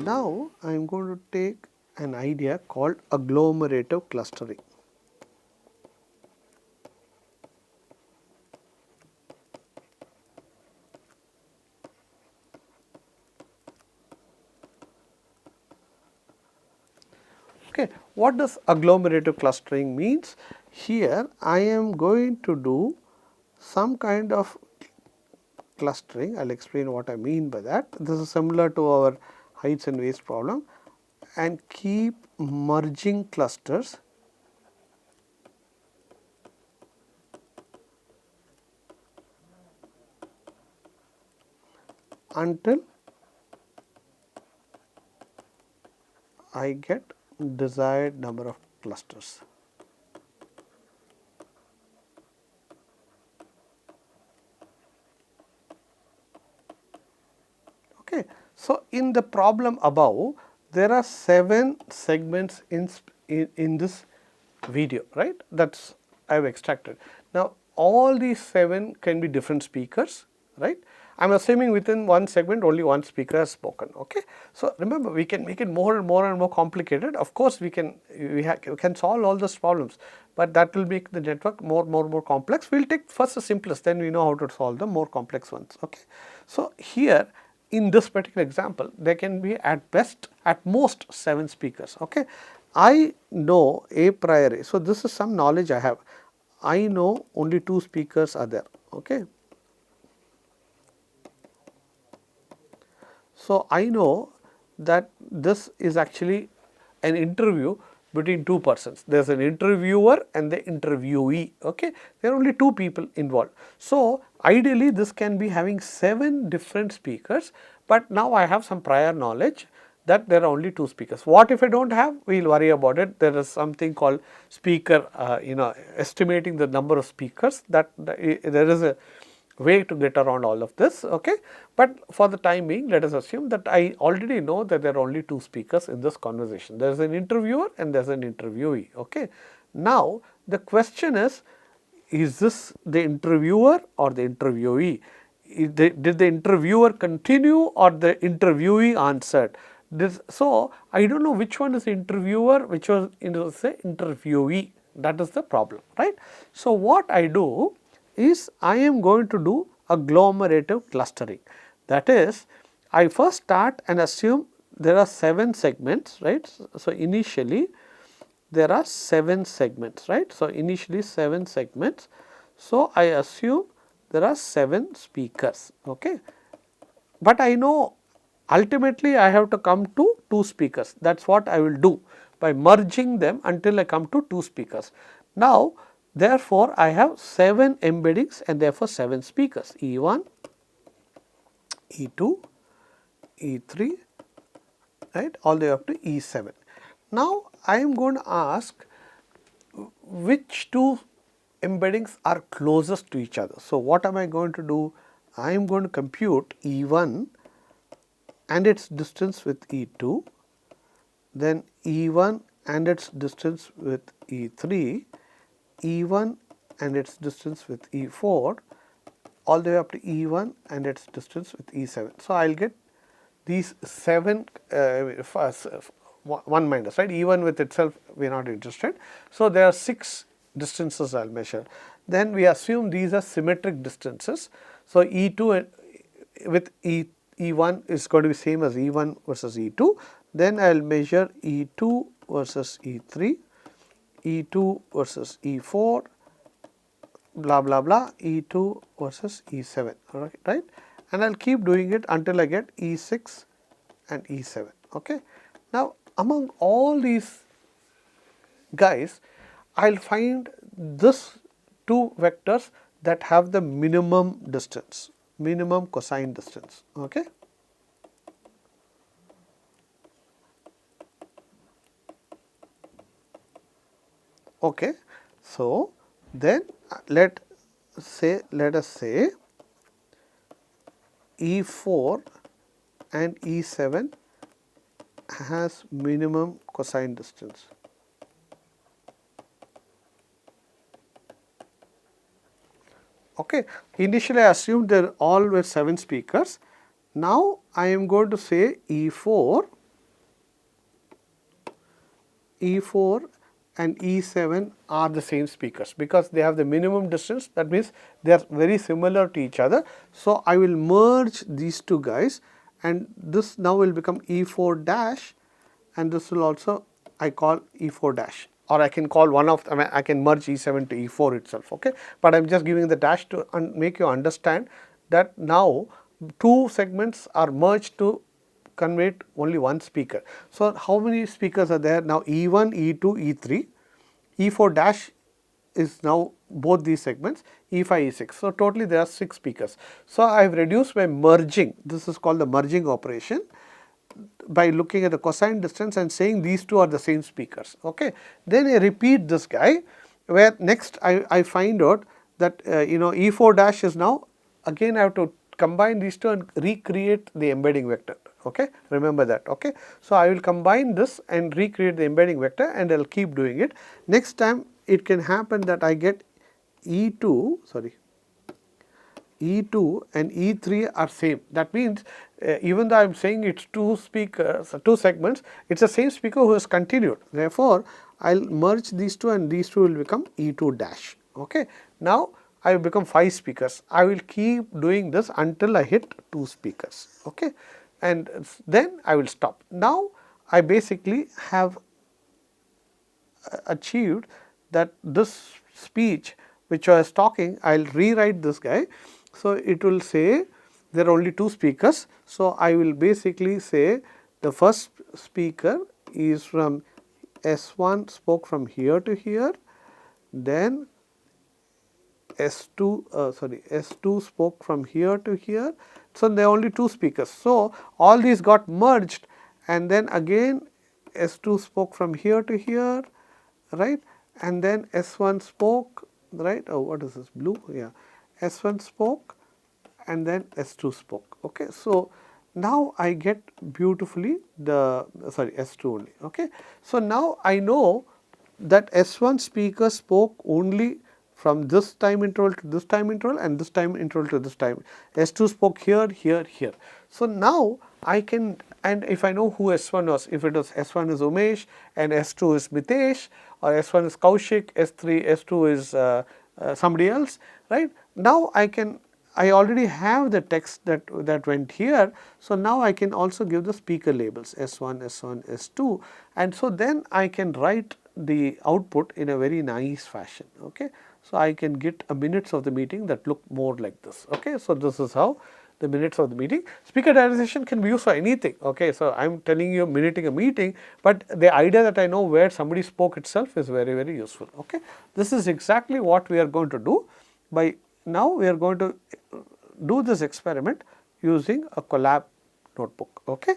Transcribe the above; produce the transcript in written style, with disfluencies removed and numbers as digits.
Now I am going to take an idea called agglomerative clustering. Okay, what does agglomerative clustering means? Here I am going to do some kind of clustering. I will explain what I mean by that. This is similar to our heights and weights problem, and keep merging clusters until I get desired number of clusters. Okay. So, in the problem above, there are 7 segments in this video, right, that is I have extracted. Now, all these 7 can be different speakers, right. I am assuming within one segment only one speaker has spoken. Okay. So, remember, we can make it more and more complicated. Of course, we can solve all those problems, but that will make the network more complex. We will take first the simplest, then we know how to solve the more complex ones. Okay. So, here in this particular example, there can be at most 7 speakers. Okay. I know a priori. So, this is some knowledge I have. I know only 2 speakers are there. Okay. So, I know that this is actually an interview between 2 persons. There is an interviewer and the interviewee. Okay. There are only 2 people involved. So, ideally this can be having 7 different speakers, but now I have some prior knowledge that there are only 2 speakers. What if I do not have? We will worry about it. There is something called speaker, estimating the number of speakers, that there is a way to get around all of this. Okay. But for the time being, let us assume that I already know that there are only 2 speakers in this conversation. There is an interviewer and there is an interviewee. Okay. Now, the question is this the interviewer or the interviewee? Did the interviewer continue or the interviewee answered? So, I do not know which one is the interviewer, which was the interviewee. That is the problem, right. So, what I do is I am going to do agglomerative clustering. That is, I first start and assume there are 7 segments, right. So, initially there are 7 segments, right. So, initially 7 segments. So, I assume there are 7 speakers. Okay. But I know ultimately I have to come to 2 speakers. That is what I will do by merging them until I come to 2 speakers. Now, therefore, I have 7 embeddings and therefore 7 speakers, E1, E2, E3, right, all the way up to E7. Now, I am going to ask which 2 embeddings are closest to each other. So, what am I going to do? I am going to compute E1 and its distance with E2, then E1 and its distance with E3, E1 and its distance with E4, all the way up to E1 and its distance with E7. So, I will get these 7 1 minus, right. E1 with itself we are not interested. So, there are 6 distances I will measure. Then we assume these are symmetric distances. So, E2 with E1 is going to be same as E1 versus E2. Then I will measure E2 versus E3, E2 versus E4, blah blah blah, E2 versus E7, right, and I will keep doing it until I get E6 and E7. Okay. Now, among all these guys, I will find this 2 vectors that have the minimum distance, minimum cosine distance. Okay. Okay. So, then let us say E4 and E7 has minimum cosine distance. Okay. Initially, I assumed there all were 7 speakers. Now, I am going to say E4 E4 and E7 are the same speakers because they have the minimum distance. That means they are very similar to each other. So, I will merge these two guys, and this now will become E4 dash, and this will also I call E4 dash, or I can call one of, I can merge E7 to E4 itself, okay. But I am just giving the dash to make you understand that now two segments are merged to convey only one speaker. So, how many speakers are there now? E1, E2, E3, E4 dash is now both these segments, E5, E6. So, totally there are 6 speakers. So, I have reduced by merging, this is called the merging operation, by looking at the cosine distance and saying these two are the same speakers, okay. Then I repeat this guy, where next I find out that E4 dash is now, again I have to combine these two and recreate the embedding vector, okay. Remember that, okay. So, I will combine this and recreate the embedding vector, and I will keep doing it. Next time it can happen that I get E2, sorry, E2 and E3 are same. That means even though I am saying it is two speakers, two segments, it is the same speaker who has continued. Therefore, I will merge these two, and these two will become E2 dash, okay. Now, I will become 5 speakers. I will keep doing this until I hit 2 speakers, okay, and then I will stop. Now, I basically have achieved that this speech which I was talking, I will rewrite this guy. So, it will say there are only 2 speakers. So, I will basically say the first speaker is from S1 spoke from here to here, then S2 spoke from here to here. So, there are only 2 speakers. So, all these got merged, and then again S2 spoke from here to here, right, and then S1 spoke, right. Oh, what is this blue? Yeah, S1 spoke, and then S2 spoke, okay. So, now I get beautifully the S2 only, okay. So, now I know that S1 speaker spoke only from this time interval to this time interval, and this time interval to this time. S2 spoke here, here, here. So, now I can, and if I know who S1 was, if it was S1 is Umesh and S2 is Mitesh, or S1 is Kaushik, S2 is somebody else, right. Now, I already have the text that went here. So, now I can also give the speaker labels S1, S1, S2, and so then I can write the output in a very nice fashion, okay. So, I can get a minutes of the meeting that look more like this, okay. So, this is how the minutes of the meeting. Speaker diarization can be used for anything, okay. So, I am telling you minuting a meeting, but the idea that I know where somebody spoke itself is very, very useful, okay. This is exactly what we are going to do. By now, we are going to do this experiment using a collab notebook, okay.